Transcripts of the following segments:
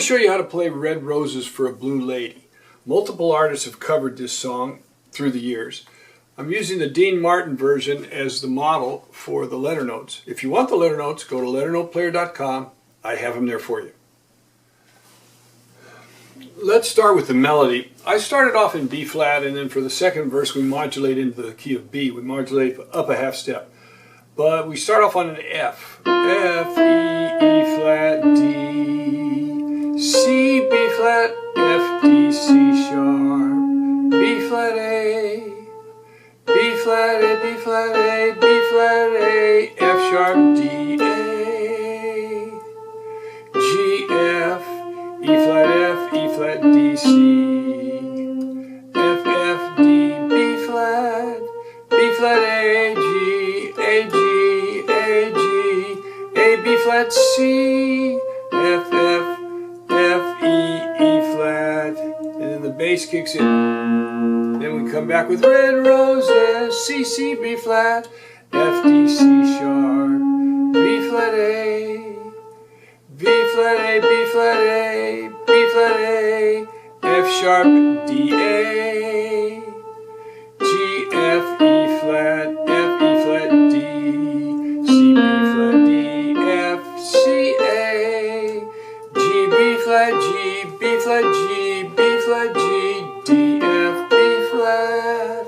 to show you how to play Red Roses for a Blue Lady. Multiple artists have covered this song through the years. I'm using the Dean Martin version as the model for the letter notes. If you want the letter notes, go to LetterNotePlayer.com. I have them there for you. Let's start with the melody. I started off in B flat, and then for the second verse we modulate into the key of B. We modulate up a half step. But we start off on an F. F, E, E flat, D, C, B flat, F, D, C sharp, B flat, A, B flat, A, B flat, A, B flat, A, F sharp, D, A, G, F, E flat, F, E flat, D, C, F, F, D, B flat, A, G, A, G, A, G, A, B flat, C, F, F, F, E, E flat, and then the bass kicks in. Then we come back with Red Roses, C, C, B flat, F, D, C sharp, B flat, A, B flat, A, B flat, A, B flat, A, F sharp, D, A, G, F, E flat, F, E flat, D, C, B flat, D, F, C, A, G, B flat, G, B flat, G, B flat, G, D, F, B flat.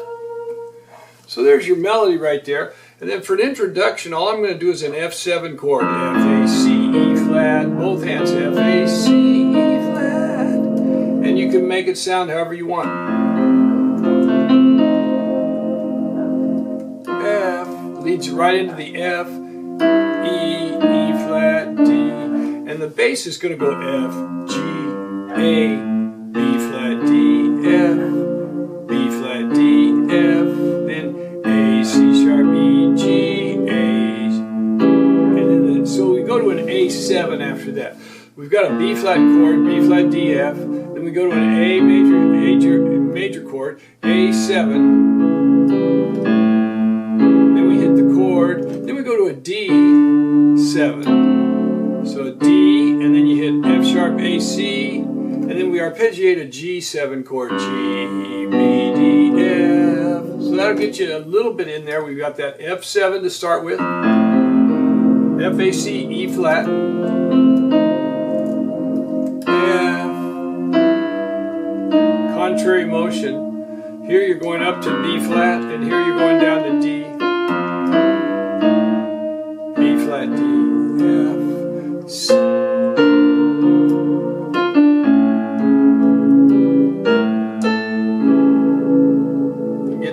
So there's your melody right there. And then for an introduction, all I'm going to do is an F7 chord. F, A, C, E flat, both hands, F, A, C, E flat. And you can make it sound however you want. F leads right into the F, E, E flat, D. And the bass is going to go F, G, A, B flat, D, F, B flat, D, F, then A, C sharp, E, G, A, and then so we go to an A7 after that. We've got a B flat chord, B flat, D, F, then we go to an A major chord, A7, then we hit the chord, then we go to a D7, so a D, and then you hit F sharp, A, C, and then we arpeggiate a G7 chord, G, B, D, F. So that'll get you a little bit in there. We've got that F7 to start with, F, A, C, E flat, F, contrary motion. Here you're going up to B flat, and here you're going down to D, B flat, D, F, C.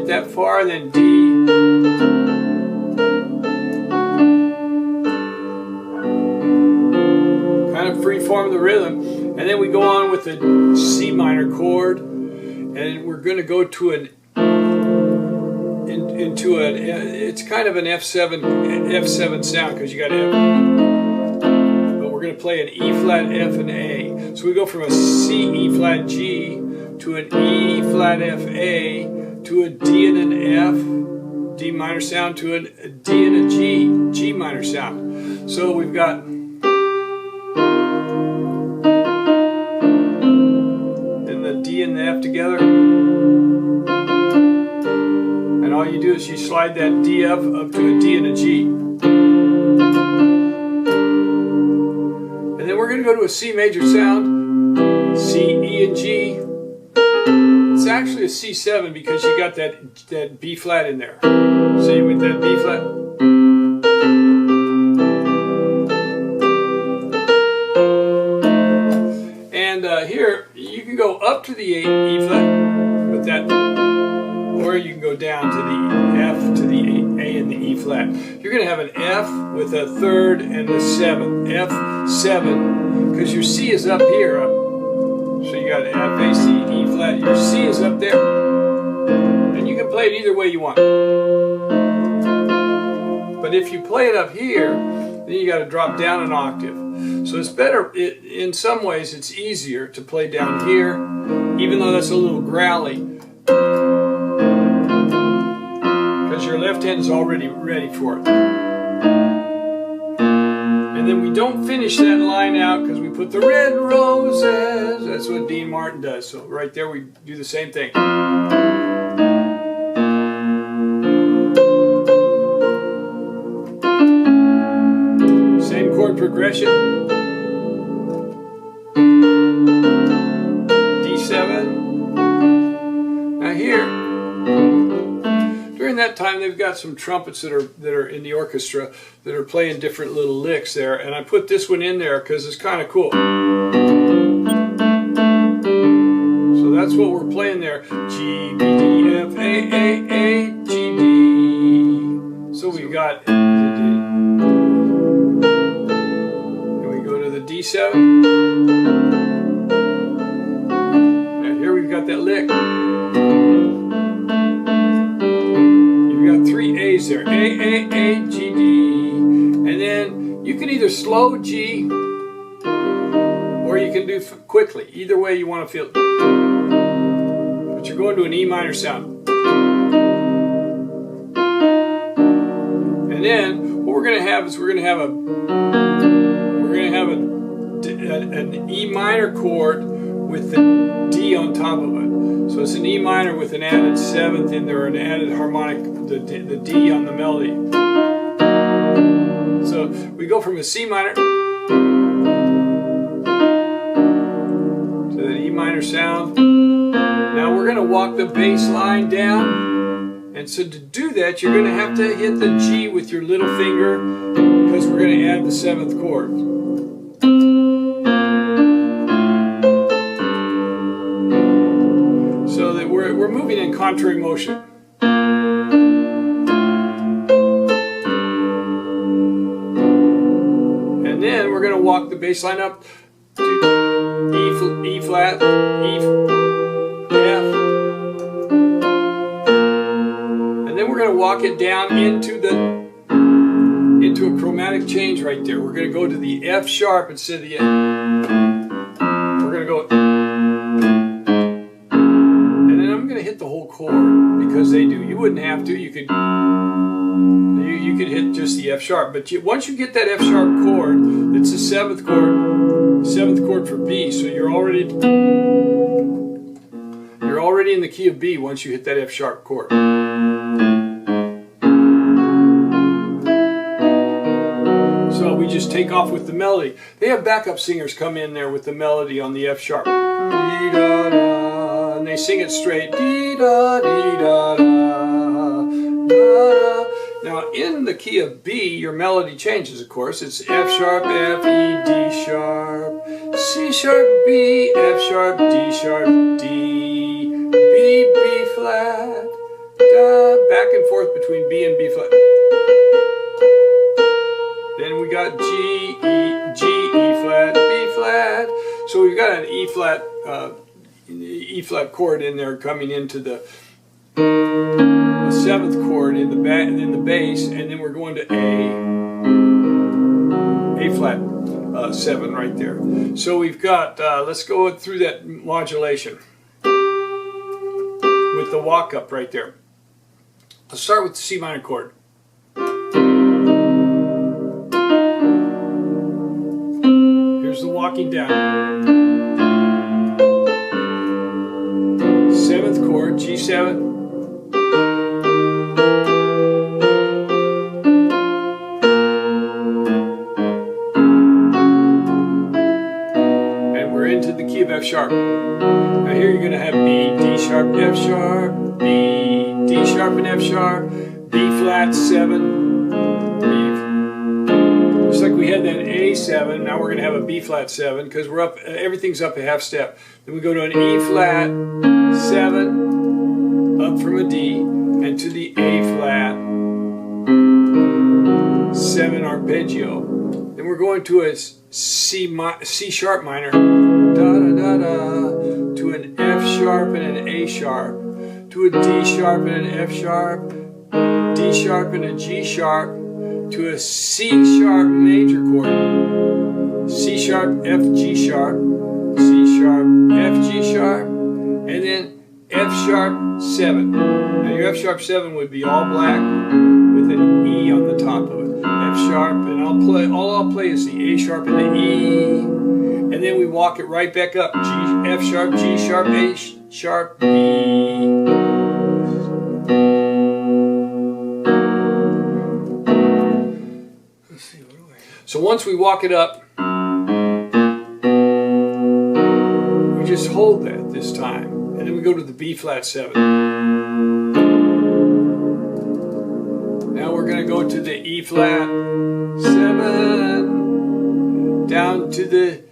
That far, then D, kind of free form the rhythm, and then we go on with the C minor chord, and we're going to go to an it's kind of an F7 sound because you got F, but we're going to play an E flat, F, and A. So we go from a C, E flat, G to an E flat, F, A, to a D and an F, D minor sound, to a D and a G, G minor sound. So we've got and the D and the F together, and all you do is you slide that D up to a D and a G. And then we're going to go to a C major sound, C, E, and G. It's actually a C7 because you got that B flat in there. See, with that B flat. And here you can go up to the E flat with that, or you can go down to the F to the A and the E flat. You're going to have an F with a third and a 7. F7 because your C is up here. So you got F, A, C, E flat, your C is up there. And you can play it either way you want. But if you play it up here, then you got to drop down an octave. So it's better, in some ways it's easier to play down here, even though that's a little growly, because your left hand is already ready for it. And then we don't finish that line out because we put the red roses. That's what Dean Martin does. So right there we do the same thing. Same chord progression. D7. Now here, during that time they've got some trumpets that are in the orchestra that are playing different little licks there, and I put this one in there because it's kind of cool. So that's what we're playing there. G, B, D, F, A, G, D. So we got the D. And we go to the D7. Now here we've got that lick. Three A's there, A, G, D, and then you can either slow G or you can do quickly. Either way you want to feel it. But you're going to an E minor sound. And then what we're going to have is we're going to have an E minor chord with the D on top of it. So it's an E minor with an added seventh in there, an added harmonic, the D on the melody. So we go from a C minor to the E minor sound. Now we're going to walk the bass line down. And so to do that, you're going to have to hit the G with your little finger because we're going to add the seventh chord. So that we're moving in contrary motion. And then we're going to walk the bass line up to E flat, E, F. And then we're going to walk it down into a chromatic change right there. We're going to go to the F sharp instead of the F. We're going to go. Hit the whole chord because they do. You wouldn't have to. You could hit just the F sharp. But once you get that F sharp chord, it's the seventh chord for B. So you're already in the key of B once you hit that F sharp chord. So we just take off with the melody. They have backup singers come in there with the melody on the F sharp. And they sing it straight. Dee da dee da da, da. Now in the key of B, your melody changes, of course. It's F sharp, F, E, D sharp, C sharp, B, F sharp, D sharp, D, B, B flat, da. Back and forth between B and B flat. Then we got G, E flat, B flat. So we've got an E flat chord in there coming into the seventh chord in the bass, and then we're going to A flat 7 right there. So we've got, let's go through that modulation with the walk up right there. Let's start with the C minor chord. Here's the walking down. Seventh chord, G7. And we're into the key of F sharp. Now here you're going to have B, D sharp, F sharp, B, D sharp and F sharp, B flat 7, B. Just like we had that A7, now we're going to have a B flat 7 because we're up. Everything's up a half step. Then we go to an E flat 7 up from a D and to the A flat 7 arpeggio. Then we're going to a C sharp minor, da da da da, to an F sharp and an A sharp, to a D sharp and an F sharp, D sharp and a G sharp, to a C sharp major chord, C sharp, F, G sharp, C sharp, F, G sharp, and then F sharp 7. Now your F sharp 7 would be all black with an E on the top of it. F sharp, and I'll play is the A sharp and the E, and then we walk it right back up. G, F sharp, G sharp, A sharp, B. Let's see, what do I have? So once we walk it up, we just hold that this time, and then we go to the B flat 7. Now we're going to go to the E flat 7, down to the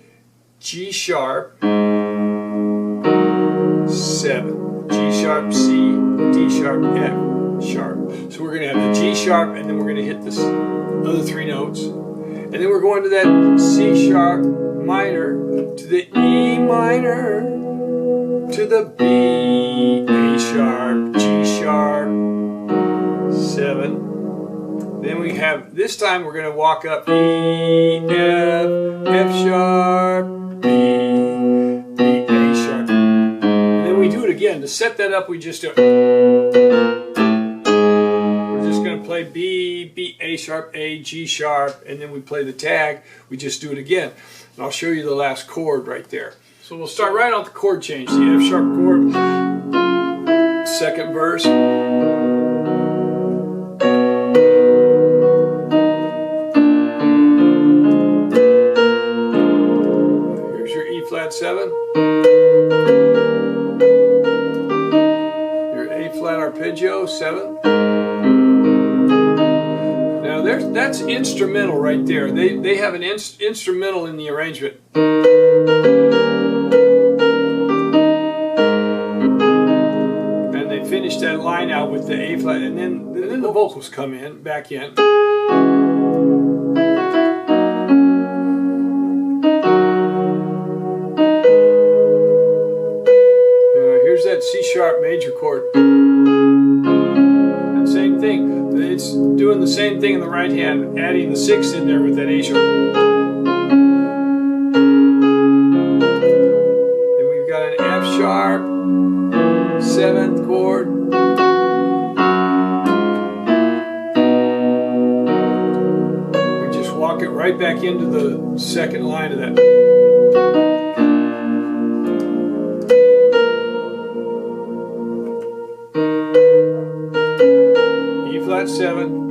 G sharp 7, G sharp, C, D sharp, F sharp. So we're going to have the G sharp, and then we're going to hit this other 3 notes, and then we're going to that C sharp minor, to the E minor, to the B, A sharp, G sharp 7. Then we have, this time we're going to walk up E, F, F sharp, B, B, A sharp. And then we do it again. To set that up, we just do, we're just going to play B, B, A sharp, A, G sharp, and then we play the tag. We just do it again. And I'll show you the last chord right there. So we'll start right off the chord change, the F sharp chord, second verse. Flat 7, your A flat arpeggio 7. Now that's instrumental right there. They have an instrumental in the arrangement. And they finish that line out with the A flat, and then the vocals come in, back in. That C sharp major chord, and same thing, it's doing the same thing in the right hand, adding the 6 in there with that A sharp. Then we've got an F sharp 7th chord, we just walk it right back into the second line of that. Flat 7.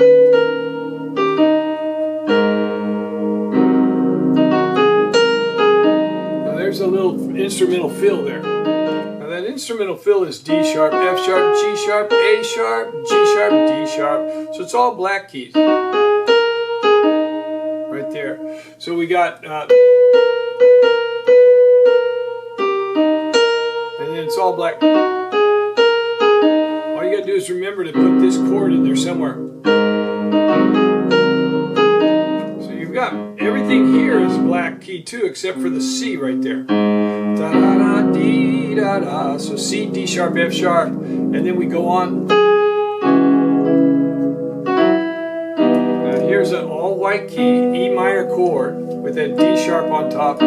Now there's a little instrumental fill there. Now that instrumental fill is D sharp, F sharp, G sharp, A sharp, G sharp, D sharp. So it's all black keys. Right there. So we got, and then it's all black. All you gotta do is remember to put this chord in there somewhere. So you've got everything here is black key too, except for the C right there. Da da da dee da da. So C, D sharp, F sharp, and then we go on. Now here's an all white key E minor chord with that D sharp on top.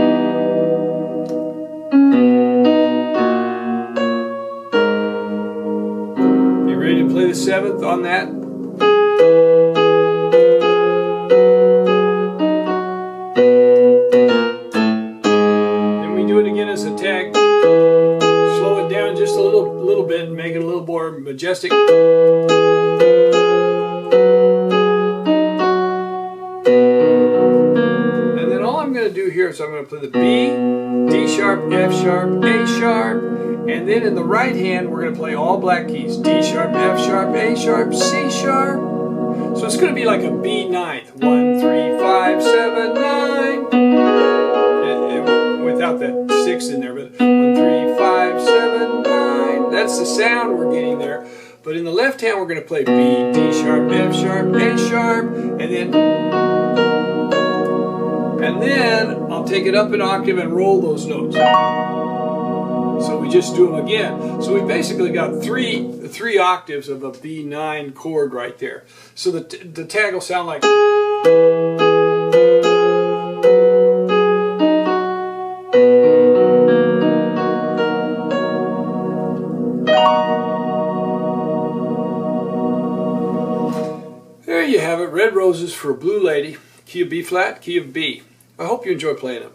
Play the 7th on that. Then we do it again as a tag. Slow it down just a little bit and make it a little more majestic. And then all I'm going to do here is I'm going to play the B, D sharp, F sharp, A sharp. And then in the right hand, we're going to play all black keys. D sharp, F sharp, A sharp, C sharp. So it's going to be like a B ninth. 1, 3, 5, 7, 9. And without that 6 in there. But 1, 3, 5, 7, 9. That's the sound we're getting there. But in the left hand, we're going to play B, D sharp, F sharp, A sharp. And then I'll take it up an octave and roll those notes. So we just do them again. So we basically got three octaves of a B9 chord right there. So the tag will sound like. There you have it, Red Roses for a Blue Lady, key of B flat, key of B. I hope you enjoy playing it.